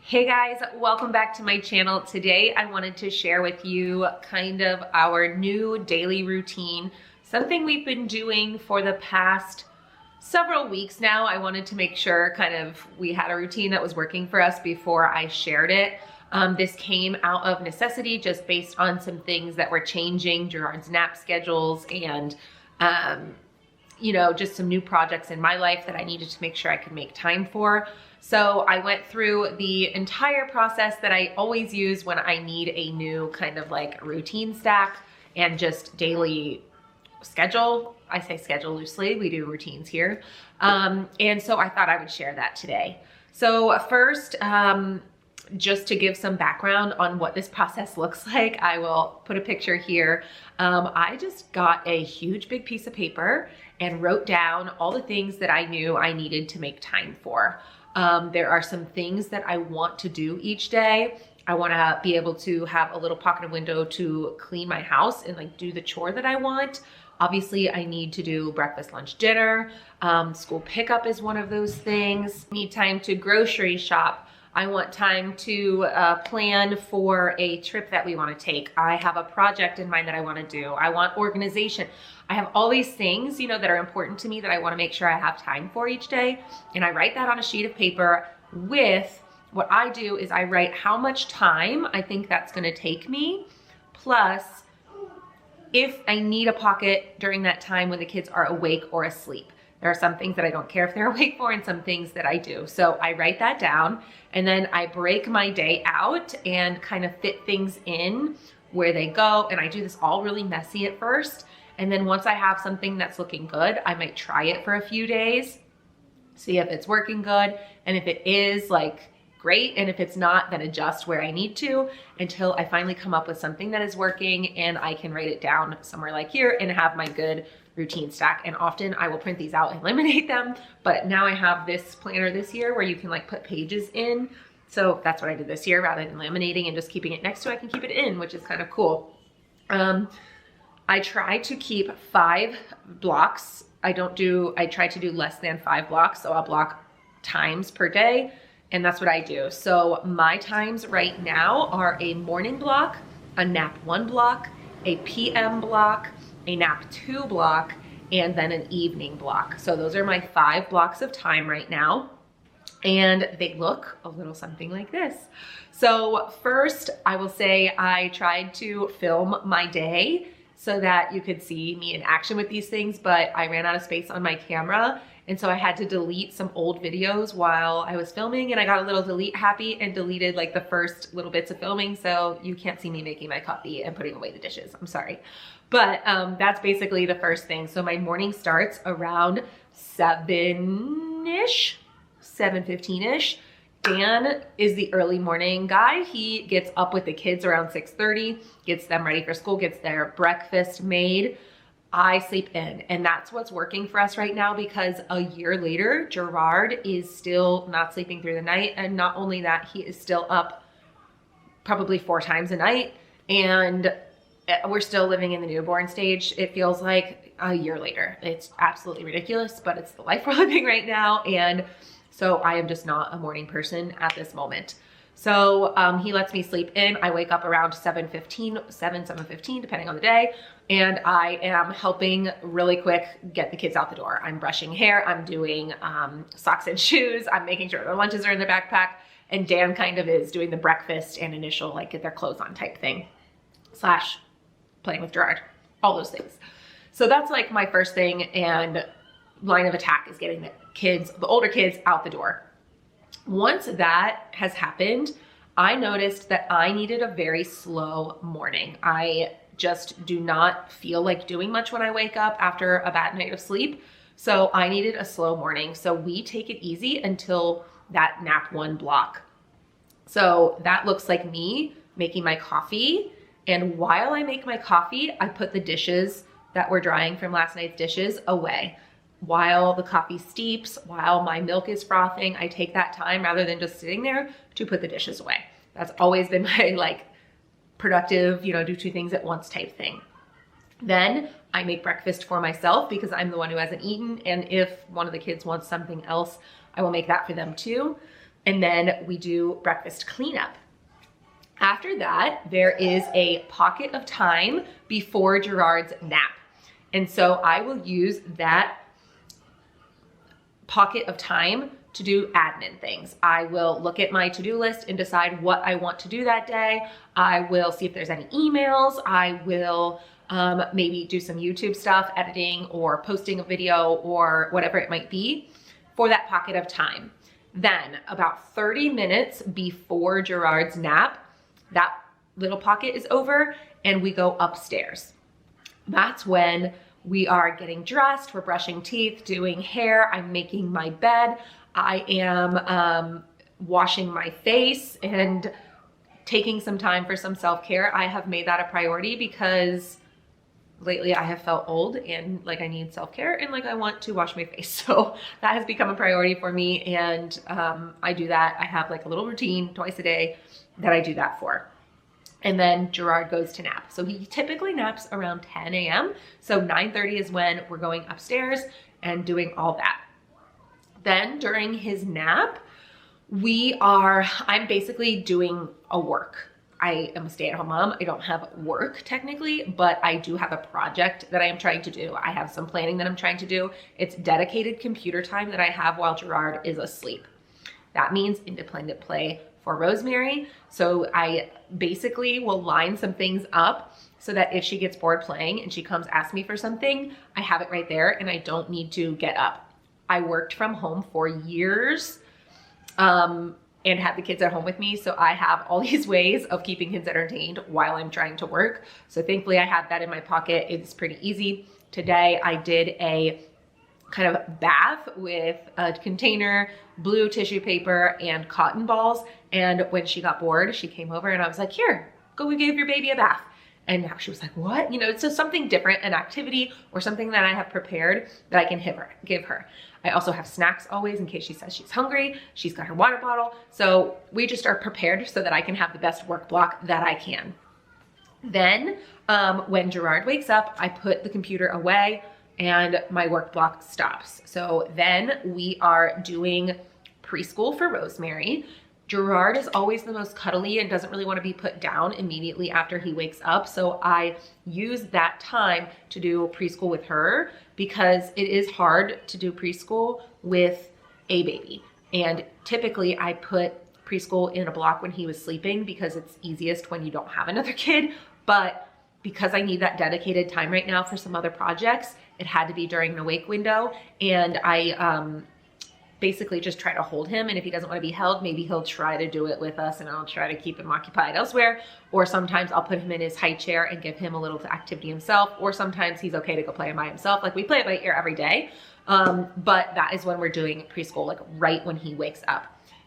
Hey guys, welcome back to my channel. Today I wanted to share with you kind of our new daily routine, something we've been doing for the past several weeks now. I wanted to make sure we had a routine that was working for us before I shared it. This came out of necessity just based on some things that were changing, Gerard's nap schedules and just some new projects in my life that I needed to make sure I could make time for. So I went through the entire process that I always use when I need a new kind of like routine stack and just daily schedule. I say schedule loosely, we do routines here. And so I thought I would share that today. So first, just to give some background on what this process looks like, I will put a picture here. I just got a huge big piece of paper and wrote down all the things that I knew I needed to make time for. There are some things that I want to do each day. I want to be able to have a little pocket of window to clean my house and like do the chore that I want. Obviously, I need to do breakfast, lunch, dinner. School pickup is one of those things. I need time to grocery shop. I want time to plan for a trip that we want to take. I have a project in mind that I want to do. I want organization. I have all these things, that are important to me that I want to make sure I have time for each day. And I write that on a sheet of paper with what I do is I write how much time I think that's going to take me. Plus, if I need a pocket during that time when the kids are awake or asleep. There are some things that I don't care if they're awake for and some things that I do. So I write that down and then I break my day out and kind of fit things in where they go. And I do this all really messy at first. And then once I have something that's looking good, I might try it for a few days, see if it's working good. And if it is, like, great. And if it's not, then adjust where I need to until I finally come up with something that is working and I can write it down somewhere like here and have my good routine stack. And often I will print these out and laminate them, but now I have this planner this year where you can like put pages in. So that's what I did this year rather than laminating and just keeping it next to it. I can keep it in, which is kind of cool. I try to keep 5 blocks. I try to do less than 5 blocks. So I'll block times per day. And that's what I do. So my times right now are a morning block, a nap 1 block, a PM block, a nap 2 block, and then an evening block. So those are my 5 blocks of time right now. And they look a little something like this. So first, I will say I tried to film my day so that you could see me in action with these things, but I ran out of space on my camera. And so I had to delete some old videos while I was filming, and I got a little delete happy and deleted like the first little bits of filming. So you can't see me making my coffee and putting away the dishes. I'm sorry. But that's basically the first thing. So my morning starts around 7-ish, 7:15-ish. Dan is the early morning guy. He gets up with the kids around 6:30, gets them ready for school, gets their breakfast made. I sleep in, and that's what's working for us right now because a year later, Gerard is still not sleeping through the night. And not only that, he is still up probably 4 times a night, and we're still living in the newborn stage. It feels like a year later. It's absolutely ridiculous, but it's the life we're living right now. And so I am just not a morning person at this moment. So he lets me sleep in. I wake up around 7:15, depending on the day. And I am helping really quick get the kids out the door. I'm brushing hair. I'm doing socks and shoes. I'm making sure their lunches are in their backpack. And Dan kind of is doing the breakfast and initial like get their clothes on type thing. / playing with Gerard. All those things. So that's like my first thing. And line of attack is getting the older kids out the door. Once that has happened, I noticed that I needed a very slow morning. I just do not feel like doing much when I wake up after a bad night of sleep. So I needed a slow morning. So we take it easy until that nap 1 block. So that looks like me making my coffee. And while I make my coffee, I put the dishes that were drying from last night's dishes away. While the coffee steeps, while my milk is frothing, I take that time rather than just sitting there to put the dishes away. That's always been my like productive, do 2 things at once type thing. Then I make breakfast for myself because I'm the one who hasn't eaten. And if one of the kids wants something else, I will make that for them too. And then we do breakfast cleanup. After that, there is a pocket of time before Gerard's nap. And so I will use that pocket of time to do admin things. I will look at my to-do list and decide what I want to do that day. I will see if there's any emails. I will maybe do some YouTube stuff, editing or posting a video or whatever it might be for that pocket of time. Then about 30 minutes before Gerard's nap, that little pocket is over and we go upstairs. That's when we are getting dressed, we're brushing teeth, doing hair, I'm making my bed, I am washing my face and taking some time for some self-care. I have made that a priority because lately I have felt old and like I need self-care and like I want to wash my face. So that has become a priority for me, and I do that. I have like a little routine twice a day that I do that for. And then Gerard goes to nap. So he typically naps around 10 a.m. So 9:30 is when we're going upstairs and doing all that. Then during his nap, I'm basically doing a work. I am a stay-at-home mom. I don't have work technically, but I do have a project that I am trying to do. I have some planning that I'm trying to do. It's dedicated computer time that I have while Gerard is asleep. That means independent play for Rosemary. So I basically will line some things up so that if she gets bored playing and she comes ask me for something, I have it right there and I don't need to get up. I worked from home for years and had the kids at home with me. So I have all these ways of keeping kids entertained while I'm trying to work. So thankfully I have that in my pocket. It's pretty easy. Today I did a kind of bath with a container, blue tissue paper, and cotton balls. And when she got bored, she came over and I was like, here, go give your baby a bath. And now she was like, what? You know, it's just something different, an activity or something that I have prepared that I can give her. I also have snacks always in case she says she's hungry. She's got her water bottle. So we just are prepared so that I can have the best work block that I can. Then when Gerard wakes up, I put the computer away and my work block stops. So then we are doing preschool for Rosemary. Gerard is always the most cuddly and doesn't really want to be put down immediately after he wakes up. So I use that time to do preschool with her because it is hard to do preschool with a baby. And typically I put preschool in a block when he was sleeping because it's easiest when you don't have another kid. But because I need that dedicated time right now for some other projects, it had to be during the wake window. And I basically just try to hold him. And if he doesn't want to be held, maybe he'll try to do it with us and I'll try to keep him occupied elsewhere. Or sometimes I'll put him in his high chair and give him a little activity himself. Or sometimes he's okay to go play by himself. Like we play by ear every day. But that is when we're doing preschool, like right when he wakes up.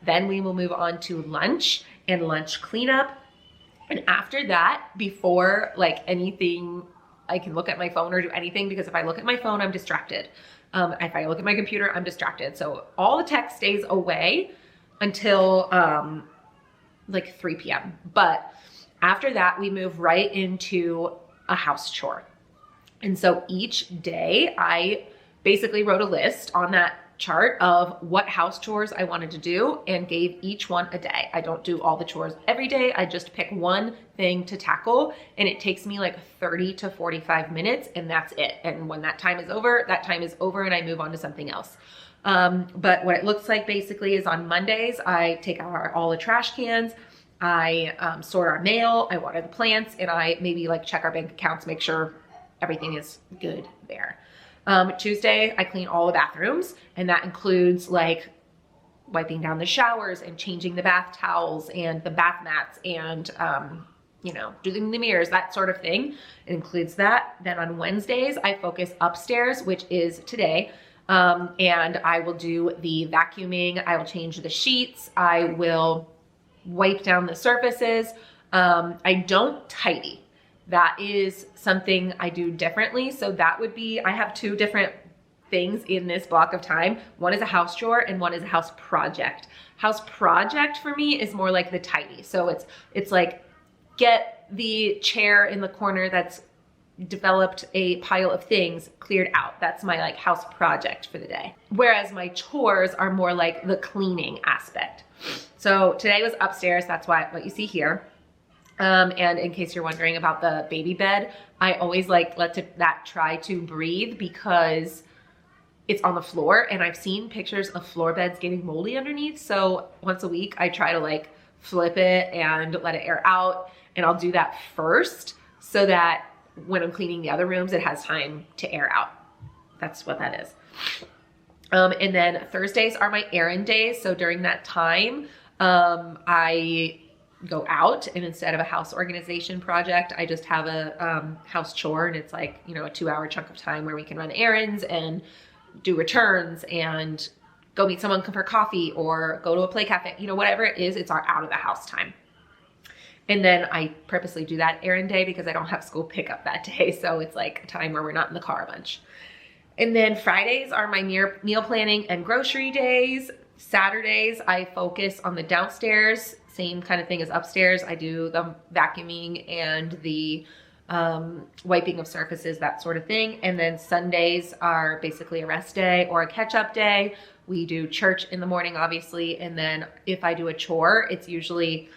Then we will move on to lunch and lunch cleanup. And after that, before like anything, I can look at my phone or do anything, because if I look at my phone, I'm distracted. If I look at my computer, I'm distracted. So all the tech stays away until like 3 p.m. But after that, we move right into a house chore. And so each day I basically wrote a list on that chart of what house chores I wanted to do and gave each one a day. I don't do all the chores every day. I just pick one thing to tackle and it takes me like 30 to 45 minutes and that's it. And when that time is over and I move on to something else. But what it looks like basically is on Mondays, I take out all the trash cans, I sort our mail, I water the plants, and I maybe like check our bank accounts, make sure everything is good there. Tuesday, I clean all the bathrooms, and that includes like wiping down the showers and changing the bath towels and the bath mats and, you know, doing the mirrors, that sort of thing. It includes that. Then on Wednesdays, I focus upstairs, which is today. And I will do the vacuuming. I will change the sheets. I will wipe down the surfaces. I don't tidy. That is something I do differently. So that would be, I have two different things in this block of time. One is a house chore and one is a house project. House project for me is more like the tidy. So it's like get the chair in the corner that's developed a pile of things cleared out. That's my like house project for the day. Whereas my chores are more like the cleaning aspect. So today was upstairs. That's what you see here. And in case you're wondering about the baby bed, I always like that try to breathe because it's on the floor, and I've seen pictures of floor beds getting moldy underneath. So once a week I try to like flip it and let it air out, and I'll do that first so that when I'm cleaning the other rooms, it has time to air out. That's what that is. And then Thursdays are my errand days. So during that time, I go out, and instead of a house organization project, I just have a house chore, and it's like, you know, a 2-hour chunk of time where we can run errands and do returns and go meet someone for coffee or go to a play cafe, you know, whatever it is, it's our out of the house time. And then I purposely do that errand day because I don't have school pickup that day. So it's like a time where we're not in the car a bunch. And then Fridays are my meal planning and grocery days. Saturdays, I focus on the downstairs, same kind of thing as upstairs. I do the vacuuming and the wiping of surfaces, that sort of thing. And then Sundays are basically a rest day or a catch-up day. We do church in the morning, obviously. And then if I do a chore, it's usually,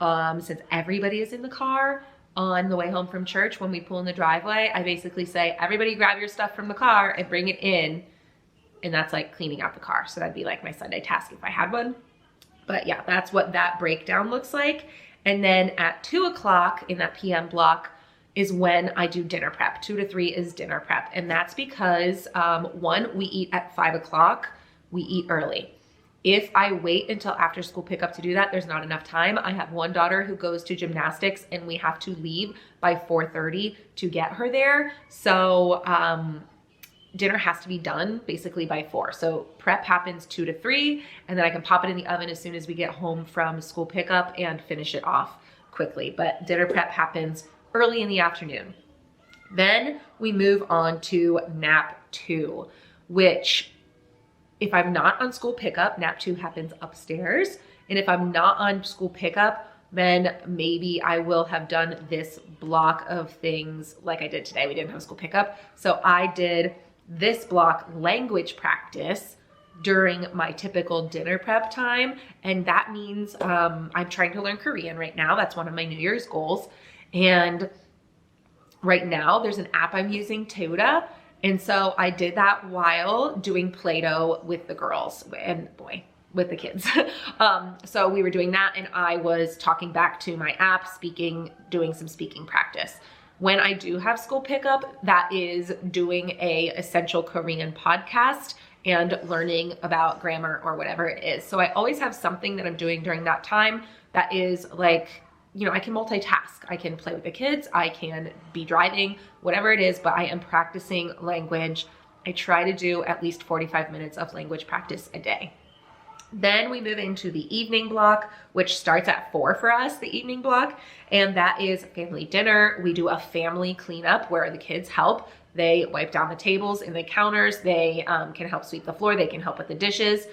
since everybody is in the car on the way home from church, when we pull in the driveway, I basically say, everybody grab your stuff from the car and bring it in. And that's like cleaning out the car. So that'd be like my Sunday task if I had one. But yeah, that's what that breakdown looks like. And then at 2 o'clock in that PM block is when I do dinner prep. 2 to 3 is dinner prep. And that's because, one, we eat at 5 o'clock. We eat early. If I wait until after school pickup to do that, there's not enough time. I have one daughter who goes to gymnastics, and we have to leave by 4:30 to get her there. So dinner has to be done basically by 4. So prep happens 2 to 3, and then I can pop it in the oven as soon as we get home from school pickup and finish it off quickly. But dinner prep happens early in the afternoon. Then we move on to nap 2, which if I'm not on school pickup, nap 2 happens upstairs. And if I'm not on school pickup, then maybe I will have done this block of things like I did today. We didn't have school pickup. So I did this block language practice during my typical dinner prep time. And that means I'm trying to learn Korean right now. That's one of my New Year's goals. And right now there's an app I'm using, Teuda. And so I did that while doing Play-Doh with the girls and with the kids. So we were doing that, and I was talking back to my app, doing some speaking practice. When I do have school pickup, that is doing a essential Korean podcast and learning about grammar or whatever it is. So I always have something that I'm doing during that time that is like, you know, I can multitask. I can play with the kids. I can be driving, whatever it is, but I am practicing language. I try to do at least 45 minutes of language practice a day. Then we move into the evening block, which starts at 4 for us, the evening block. And that is family dinner. We do a family cleanup where the kids help. They wipe down the tables and the counters. They can help sweep the floor. They can help with the dishes.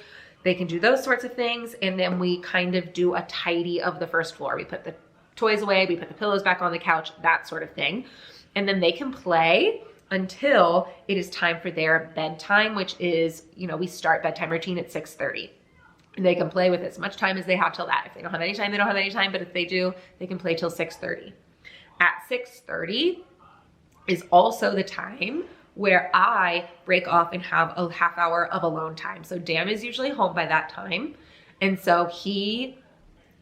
They can do those sorts of things. And then we kind of do a tidy of the first floor. We put the toys away, we put the pillows back on the couch, that sort of thing. And then they can play until it is time for their bedtime, which is, you know, we start bedtime routine at 6:30. And they can play with as much time as they have till that. If they don't have any time, they don't have any time. But if they do, they can play till 6:30. At 6:30 is also the time where I break off and have a half hour of alone time. So Dan is usually home by that time. And so he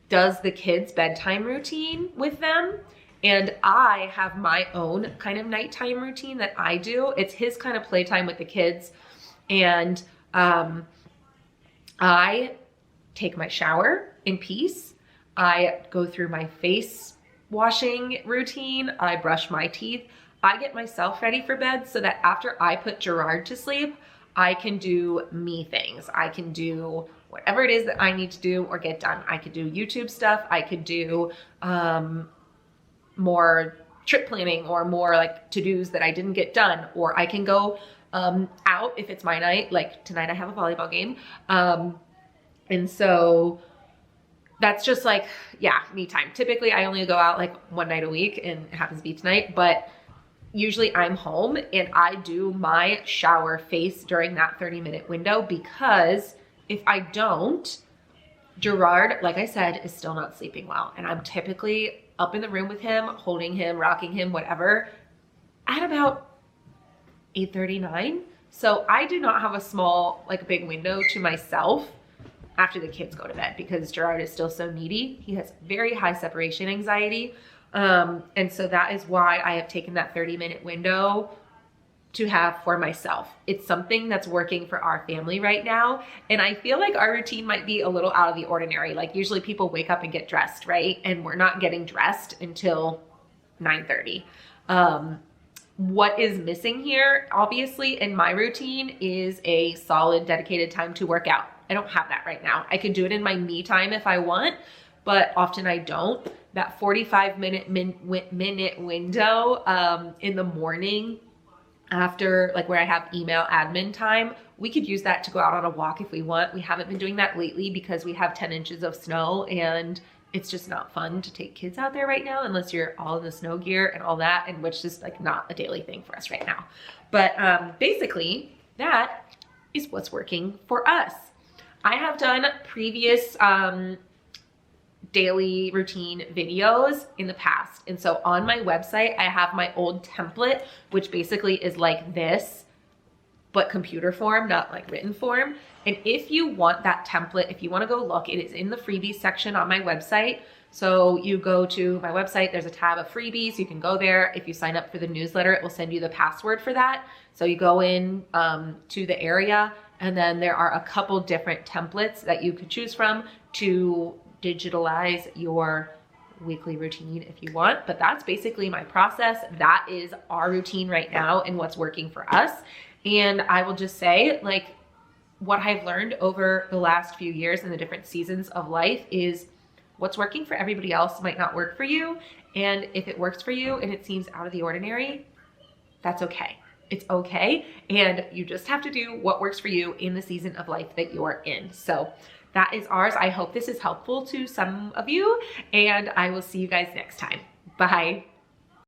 does the kids' bedtime routine with them. And I have my own kind of nighttime routine that I do. It's his kind of playtime with the kids. And I take my shower in peace. I go through my face washing routine. I brush my teeth. I get myself ready for bed so that after I put Gerard to sleep, I can do me things. I can do whatever it is that I need to do or get done. I could do YouTube stuff. I could do more trip planning or more like to-dos that I didn't get done. Or I can go out if it's my night. Like tonight I have a volleyball game. And so that's just like, yeah, me time. Typically I only go out like one night a week, and it happens to be tonight, but usually I'm home and I do my shower face during that 30-minute window, because if I don't, Gerard, like I said, is still not sleeping well. And I'm typically up in the room with him, holding him, rocking him, whatever, at about 8:39. So I do not have a small, like big window to myself after the kids go to bed because Gerard is still so needy. He has very high separation anxiety. And so that is why I have taken that 30-minute window to have for myself. It's something that's working for our family right now. And I feel like our routine might be a little out of the ordinary. Like usually people wake up and get dressed, right? And we're not getting dressed until 9:30. What is missing here, obviously, in my routine is a solid dedicated time to work out. I don't have that right now. I can do it in my me time if I want, but often I don't. That 45-minute window in the morning after, like where I have email admin time, we could use that to go out on a walk if we want. We haven't been doing that lately because we have 10 inches of snow and it's just not fun to take kids out there right now unless you're all in the snow gear and all that, and which is like not a daily thing for us right now. But basically that is what's working for us. I have done previous daily routine videos in the past. And so on my website, I have my old template, which basically is like this, but computer form, not like written form. And if you want that template, if you want to go look, it is in the freebies section on my website. So you go to my website, there's a tab of freebies. You can go there. If you sign up for the newsletter, it will send you the password for that. So you go in to the area, and then there are a couple different templates that you could choose from to digitalize your weekly routine if you want. But that's basically my process. That is our routine right now and what's working for us. And I will just say, like, what I've learned over the last few years in the different seasons of life is what's working for everybody else might not work for you. And if it works for you and it seems out of the ordinary, that's okay. It's okay. And you just have to do what works for you in the season of life that you're in. So that is ours. I hope this is helpful to some of you, and I will see you guys next time. Bye.